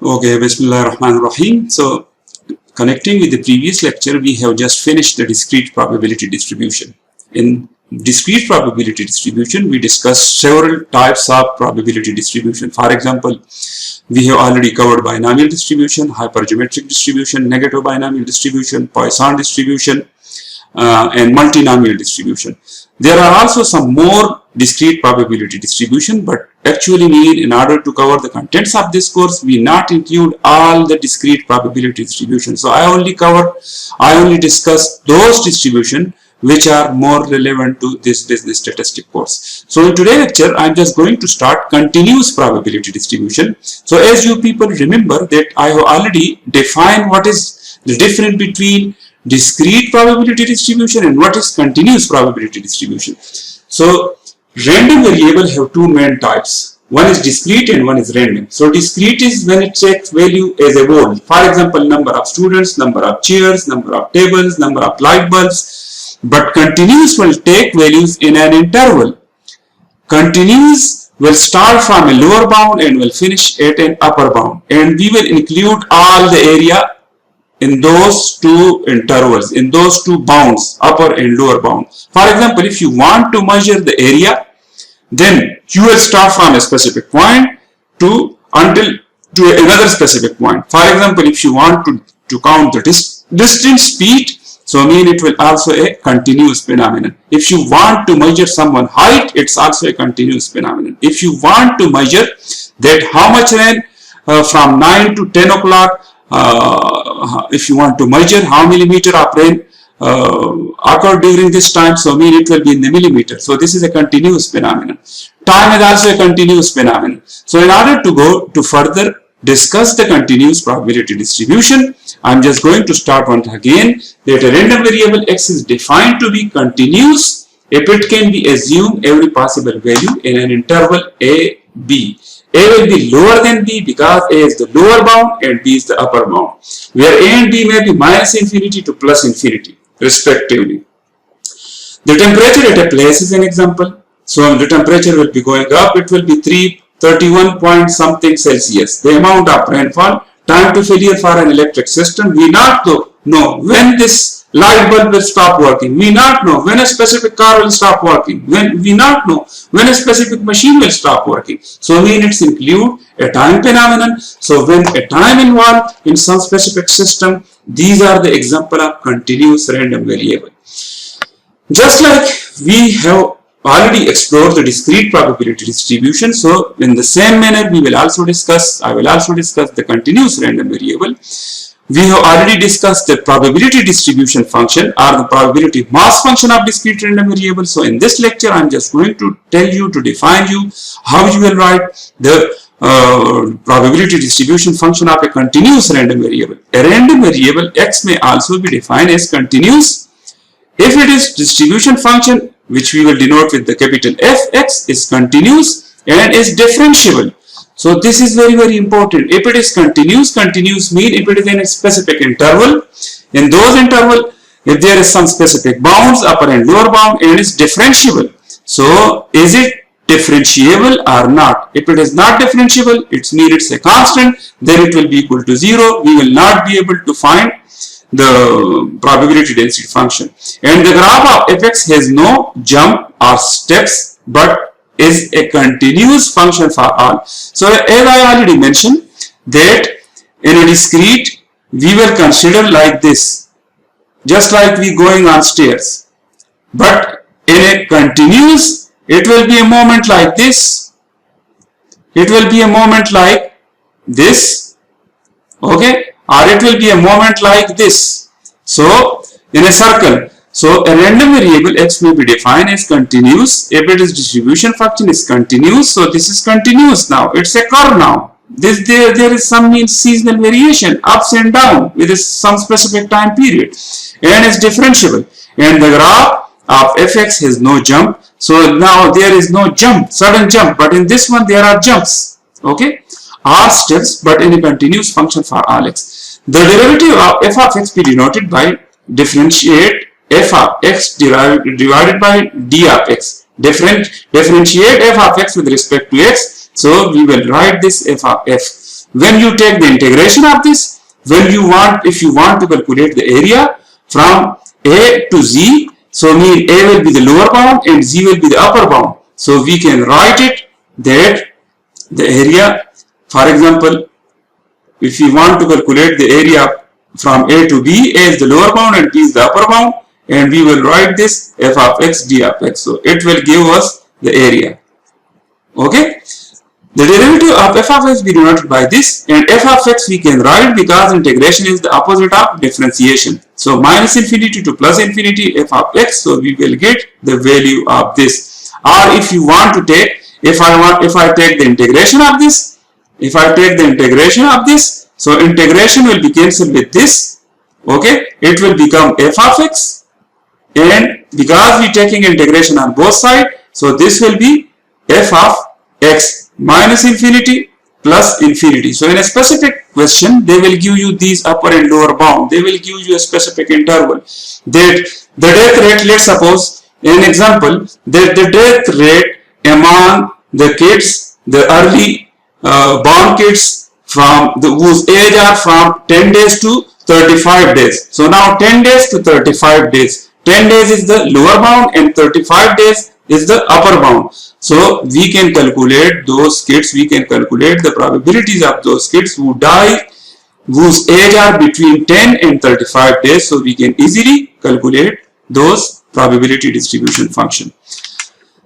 Okay, Bismillahirrahmanirrahim. So, connecting with the previous lecture, we have just finished the discrete probability distribution. In discrete probability distribution, we discussed several types of probability distribution. For example, we have already covered binomial distribution, hypergeometric distribution, negative binomial distribution, Poisson distribution, and multinomial distribution. There are also some more discrete probability distribution, but actually in order to cover the contents of this course, we not include all the discrete probability distribution. So I only discuss those distribution which are more relevant to this business statistic course. So in today's lecture, I'm just going to start continuous probability distribution. So as you people remember that I have already defined what is the difference between discrete probability distribution and what is continuous probability distribution. So random variable have two main types. One is discrete and one is random. So discrete is when it takes value as a whole. For example, number of students, number of chairs, number of tables, number of light bulbs. But continuous will take values in an interval. Continuous will start from a lower bound and will finish at an upper bound. And we will include all the area in those two intervals, in those two bounds, upper and lower bound. For example, if you want to measure the area, then you will start from a specific point to another specific point. For example, if you want to count the distance speed, so it will also a continuous phenomenon. If you want to measure someone's height, it's also a continuous phenomenon. If you want to measure that how much rain from 9 to 10 o'clock, if you want to measure how millimeter of rain occurred during this time, so it will be in the millimeter. So this is a continuous phenomenon. Time is also a continuous phenomenon. So in order to go to further discuss the continuous probability distribution, I'm just going to start once again that a random variable x is defined to be continuous if it can be assumed every possible value in an interval a, b. A will be lower than B because A is the lower bound and B is the upper bound, where A and B may be minus infinity to plus infinity respectively. The temperature at a place is an example. So the temperature will be going up, it will be 331 point something Celsius. The amount of rainfall, time to failure for an electric system, we not know when this light bulb will stop working. We not know when a specific car will stop working. We not know when a specific machine will stop working. So it's include a time phenomenon. So when a time involved in some specific system, these are the example of continuous random variable. Just like we have already explored the discrete probability distribution, so in the same manner I will also discuss the continuous random variable. We have already discussed the probability distribution function or the probability mass function of discrete random variable. So in this lecture, I'm just going to tell you to define you how you will write the probability distribution function of a continuous random variable. A random variable x may also be defined as continuous if it is distribution function, which we will denote with the capital Fx, is continuous and is differentiable. So this is very, very important. If it is continuous means if it is in a specific interval, in those interval, if there is some specific bounds, upper and lower bound, and is differentiable. So is it differentiable or not? If it is not differentiable, it means it's a constant, then it will be equal to 0. We will not be able to find the probability density function. And the graph of fx has no jump or steps, but is a continuous function for all. So as I already mentioned that in a discrete we will consider like this, just like we going on stairs. But in a continuous it will be a moment like this, it will be a moment like this, okay, or it will be a moment like this. So in a circle, so a random variable x may be defined as continuous if its distribution function is continuous. So this is continuous now, it's a curve now. There is some seasonal variation, ups and down with some specific time period, and is differentiable. And the graph of fx has no jump. So now there is no jump, sudden jump, but in this one there are jumps, okay, are steps, but in a continuous function for all x. The derivative of f of x be denoted by differentiate f of x divided by d of x. Differentiate f of x with respect to x. So we will write this f of f when you take the integration of this, if you want to calculate the area from A to Z, so mean A will be the lower bound and Z will be the upper bound. So we can write it that the area, for example, if we want to calculate the area from A to B, A is the lower bound and B is the upper bound, and we will write this f of x d of x. So it will give us the area. Okay. The derivative of f of x we denoted by this, and f of x we can write because integration is the opposite of differentiation. So minus infinity to plus infinity f of x, so we will get the value of this. Or if you want to take, if I take the integration of this, so integration will be cancelled with this. Okay, it will become f of x, and because we are taking integration on both sides, so this will be f of x minus infinity plus infinity. So in a specific question, they will give you these upper and lower bound. They will give you a specific interval. That the death rate, let's suppose an example, that the death rate among the kids, the early born kids whose age are from 10 days to 35 days. So now 10 days to 35 days. 10 days is the lower bound and 35 days is the upper bound. So we can calculate those kids, we can calculate the probabilities of those kids who die, whose age are between 10 and 35 days. So we can easily calculate those probability distribution function.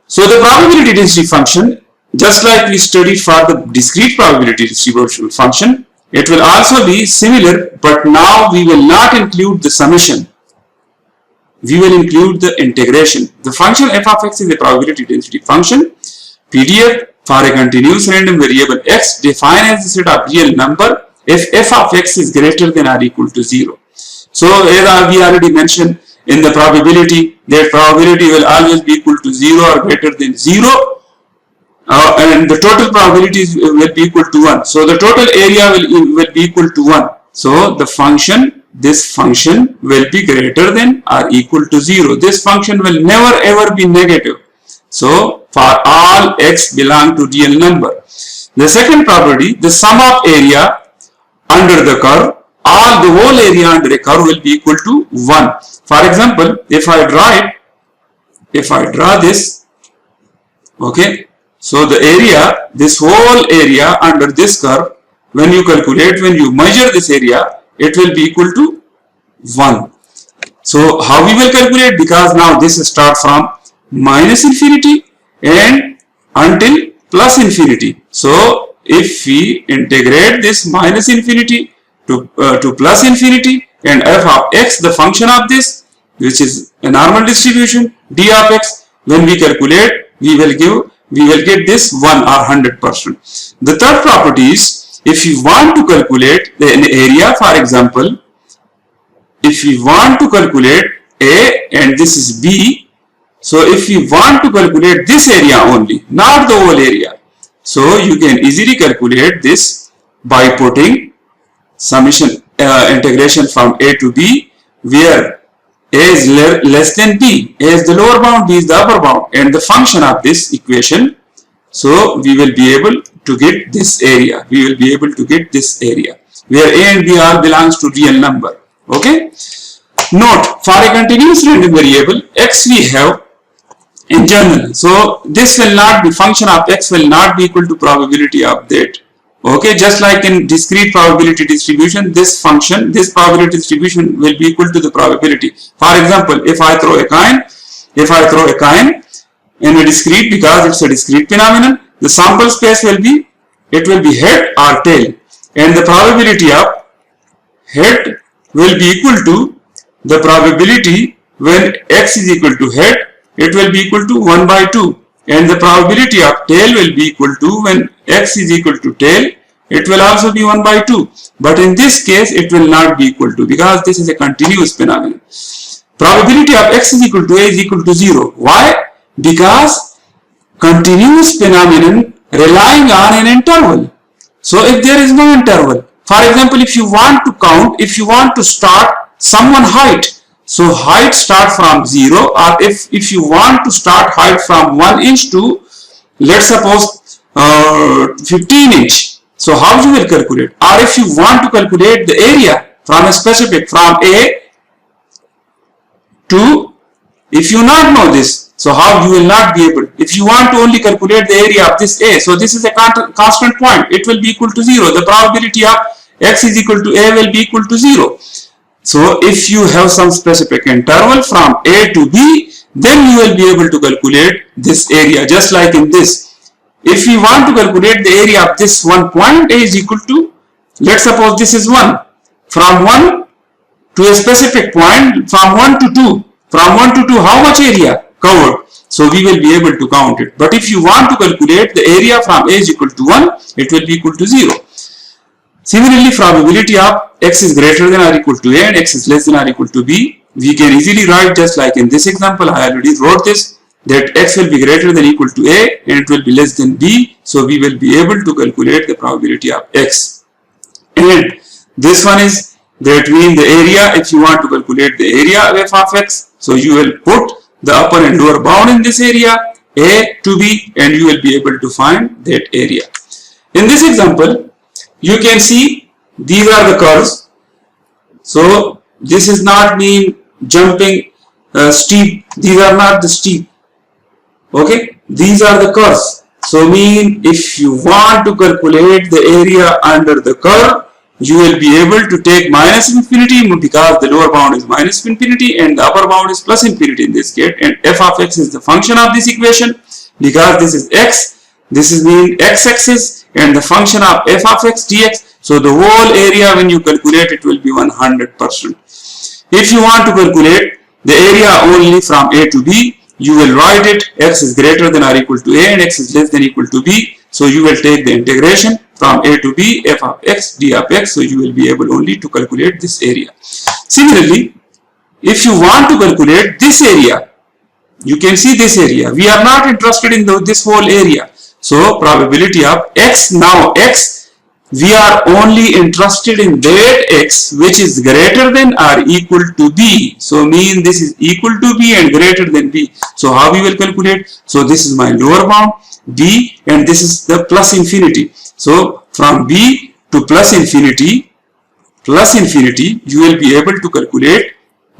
So the probability density function, just like we studied for the discrete probability distribution function, it will also be similar, but now we will not include the summation. We will include the integration. The function f of x is a probability density function. PDF for a continuous random variable x defined as the set of real number if f of x is greater than or equal to 0. So as we already mentioned in the probability, that probability will always be equal to 0 or greater than 0, and the total probabilities will be equal to 1. So the total area will be equal to 1. So the function, this function will be greater than or equal to 0. This function will never ever be negative. So for all x belong to real number. The second property, the sum of area under the curve, the whole area under a curve will be equal to 1. For example, if I draw this, okay, so the area, this whole area under this curve, when you calculate, when you measure this area, it will be equal to 1. So how we will calculate? Because now this starts from minus infinity and until plus infinity. So if we integrate this minus infinity to plus infinity, and f of x, the function of this, which is a normal distribution, d of x, when we calculate, we will get this 1 or 100%. The third property is, if you want to calculate an area, for example, if we want to calculate A and this is B, so if we want to calculate this area only, not the whole area, so you can easily calculate this by putting summation integration from A to B, where A is less than B. A is the lower bound, B is the upper bound, and the function of this equation. So we will be able to get this area. We will be able to get this area where A and B all belongs to real number. Okay. Note, for a continuous random variable x we have in general. So this will not be, function of x will not be equal to probability of that. Okay, just like in discrete probability distribution, this function, this probability distribution will be equal to the probability. For example, if I throw a coin in a discrete, because it's a discrete phenomenon, the sample space will be, it will be head or tail, and the probability of head will be equal to the probability when x is equal to head, it will be equal to 1 by 2. And the probability of tail will be equal to, when x is equal to tail, it will also be 1 by 2. But in this case, it will not be equal to, because this is a continuous phenomenon. Probability of x is equal to a is equal to 0. Why? Because continuous phenomenon relying on an interval. So if there is no interval, for example, if you want to count, if you want to start someone height, so height start from 0, or if you want to start height from 1 inch to, let's suppose 15 inch. So how you will calculate? Or if you want to calculate the area from a specific, from A to, if you not know this, so how you will not be able, if you want to only calculate the area of this A, so this is a constant point, it will be equal to 0. The probability of x is equal to A will be equal to 0. So if you have some specific interval from A to B, then you will be able to calculate this area, just like in this. If you want to calculate the area of this one point, A is equal to, let's suppose this is 1. From 1 to a specific point, from 1 to 2. From 1 to 2, how much area covered? So we will be able to count it. But if you want to calculate the area from A is equal to 1, it will be equal to 0. Similarly, probability of x is greater than or equal to A and x is less than or equal to B, we can easily write just like in this example. I already wrote this, that x will be greater than or equal to A and it will be less than B. So we will be able to calculate the probability of x. And this one is that mean the area. If you want to calculate the area of f of x, so you will put the upper and lower bound in this area A to B and you will be able to find that area. In this example, you can see these are the curves. So this is not mean jumping steep. These are not the steep. Okay, these are the curves. So mean if you want to calculate the area under the curve, you will be able to take minus infinity because the lower bound is minus infinity and the upper bound is plus infinity in this case, and f of x is the function of this equation because this is x, this is mean x-axis and the function of f of x dx. So the whole area when you calculate it will be 100%. If you want to calculate the area only from A to B, you will write it x is greater than or equal to A and x is less than or equal to B. So you will take the integration from A to B, f of x, d of x, so you will be able only to calculate this area. Similarly, if you want to calculate this area, you can see this area. We are not interested in this whole area. So probability of x, now x, we are only interested in that x which is greater than or equal to B. So mean this is equal to B and greater than B. So how we will calculate? So this is my lower bound B and this is the plus infinity. So from B to plus infinity, you will be able to calculate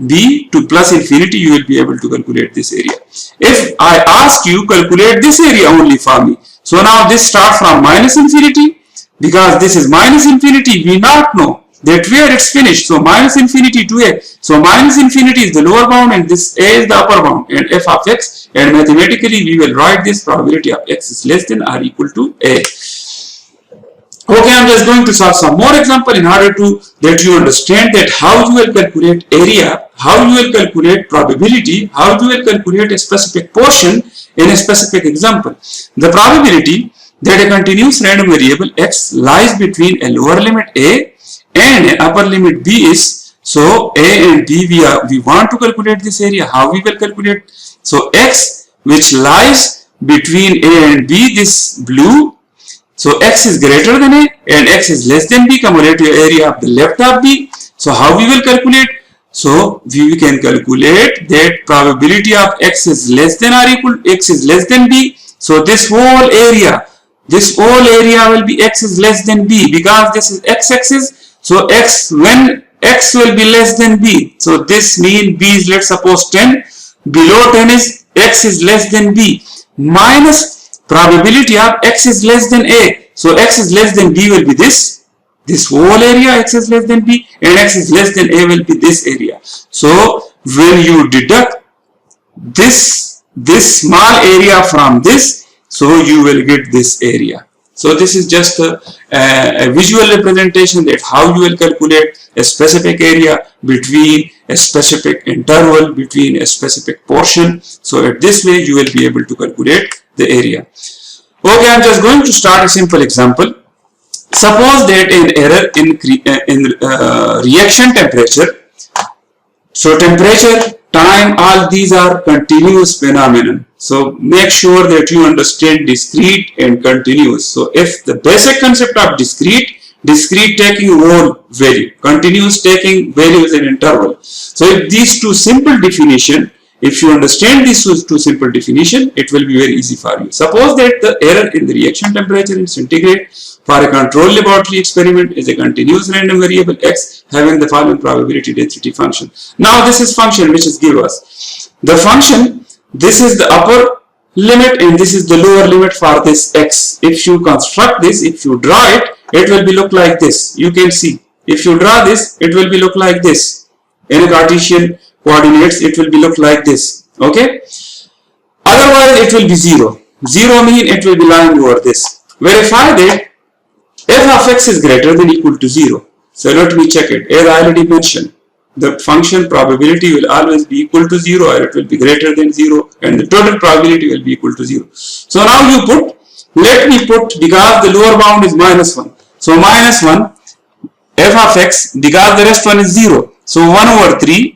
B to plus infinity, you will be able to calculate this area. If I ask you calculate this area only for me, so now this starts from minus infinity, because this is minus infinity, we not know that where it's finished. So minus infinity to A. So minus infinity is the lower bound and this A is the upper bound and f of x, and mathematically we will write this probability of x is less than or equal to A. Okay, I'm just going to solve some more example in order to that you understand that how you will calculate area, how you will calculate probability, how you will calculate a specific portion in a specific example. The probability that a continuous random variable x lies between a lower limit A and an upper limit B is, so A and B we want to calculate this area. How we will calculate? So x which lies between A and B, this blue, so x is greater than A and x is less than B, cumulative area of the left of B. So how we will calculate? So we can calculate that probability of x is less than or equal to x is less than B. So this whole area will be x is less than B because this is x-axis. So x, when x will be less than B, so this means B is, let's suppose 10, below 10 is x is less than B minus probability of x is less than A. So x is less than B will be this whole area, x is less than B, and x is less than A will be this area. So when you deduct this small area from this, so you will get this area. So this is just a visual representation that how you will calculate a specific area between a specific interval, between a specific portion. So at this way you will be able to calculate the area. Okay, I'm just going to start a simple example. Suppose that an error in reaction temperature, so temperature, time, all these are continuous phenomenon. So make sure that you understand discrete and continuous. So if the basic concept of discrete taking whole value, continuous taking values in interval. So if these two simple definition If you understand these two simple definition, it will be very easy for you. Suppose that the error in the reaction temperature in centigrade for a controlled laboratory experiment is a continuous random variable x having the following probability density function. Now this is function which is give us the function. This is the upper limit and this is the lower limit for this x. If you construct this, if you draw it, it will be look like this. You can see. If you draw this, it will be look like this. In a Cartesian coordinates, it will be look like this. Okay. Otherwise, it will be 0. 0 mean it will be lying over this. Verify that f of x is greater than equal to 0. So let me check it. As I already mentioned, the function probability will always be equal to 0 or it will be greater than 0 and the total probability will be equal to 0. So now you put, let me put, because the lower bound is minus 1. So minus 1 f of x, because the rest one is 0. So 1 over 3.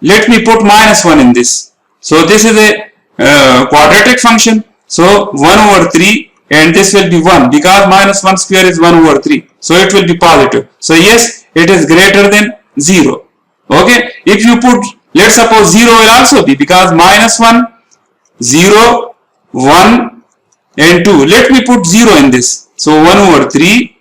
Let me put minus 1 in this. So this is a quadratic function. So 1 over 3 and this will be 1 because minus 1 square is 1 over 3. So it will be positive. So yes, it is greater than 0. Okay. If you put, let's suppose 0 will also be because minus 1, 0, 1 and 2. Let me put 0 in this. So 1 over 3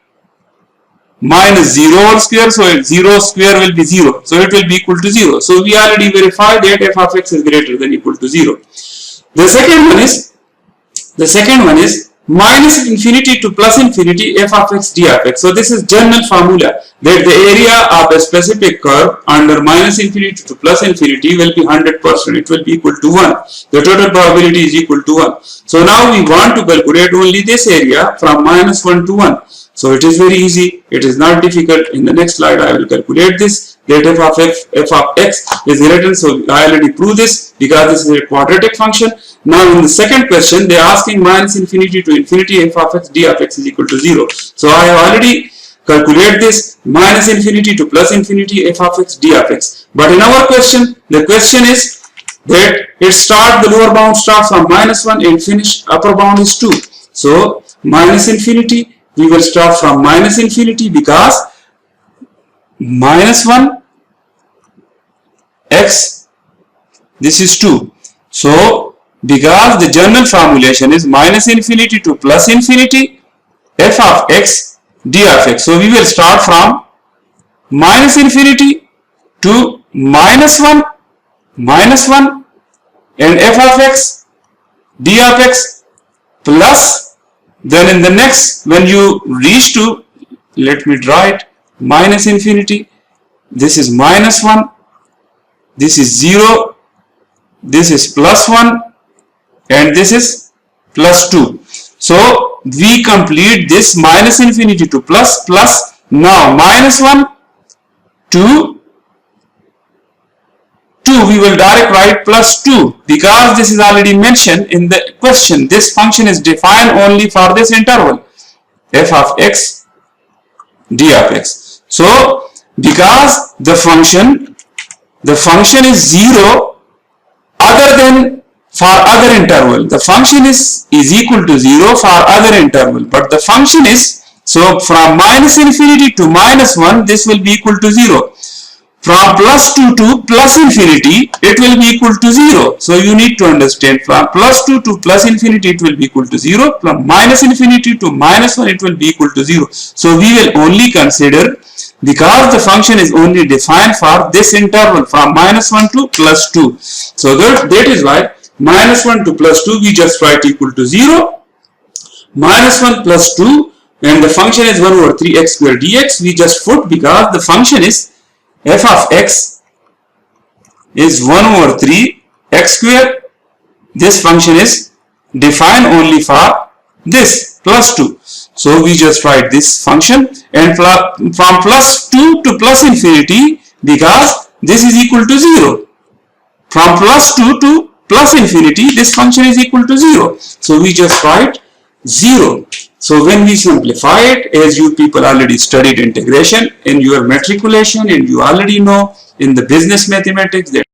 minus 0 whole square, so 0 square will be 0, so it will be equal to 0. So we already verified that f of x is greater than equal to 0. The second one is minus infinity to plus infinity f of x d of x. So this is general formula that the area of a specific curve under minus infinity to plus infinity will be 100%. It will be equal to 1. The total probability is equal to 1. So now we want to calculate only this area from minus 1 to 1. So it is very easy. It is not difficult. In the next slide, I will calculate this. That f of x is greater. So I already proved this because this is a quadratic function. Now in the second question, they are asking minus infinity to infinity f of x d of x is equal to 0. So I have already calculated this minus infinity to plus infinity f of x d of x. But in our question, the question is that it start the lower bound starts from minus 1 and finish upper bound is 2. So minus infinity. We will start from minus infinity because minus 1 x, this is 2. So because the general formulation is minus infinity to plus infinity f of x d of x. So we will start from minus infinity to minus 1 and f of x d of x plus. Then in the next, when you reach to, let me draw it, minus infinity, this is minus 1, this is 0, this is plus 1 and this is plus 2. So we complete this minus infinity to plus. Now minus 1 to 2, we will direct write plus 2 because this is already mentioned in the question. This function is defined only for this interval f of x d of x. So because the function is 0 other than for other interval, the function is equal to 0 for other interval, but the function is, so from minus infinity to minus 1 this will be equal to 0. From plus 2 to plus infinity, it will be equal to 0. So you need to understand, from plus 2 to plus infinity, it will be equal to 0. From minus infinity to minus 1, it will be equal to 0. So we will only consider, because the function is only defined for this interval from minus 1 to plus 2. So that is why minus 1 to plus 2, we just write equal to 0. Minus 1 plus 2, and the function is 1 over 3x square dx. We just put because the function is f of x is 1 over 3 x square. This function is defined only for this plus 2. So we just write this function, and from plus 2 to plus infinity, because this is equal to 0. From plus 2 to plus infinity, this function is equal to 0. So we just write 0. So when we simplify it, as you people already studied integration in your matriculation and you already know in the business mathematics that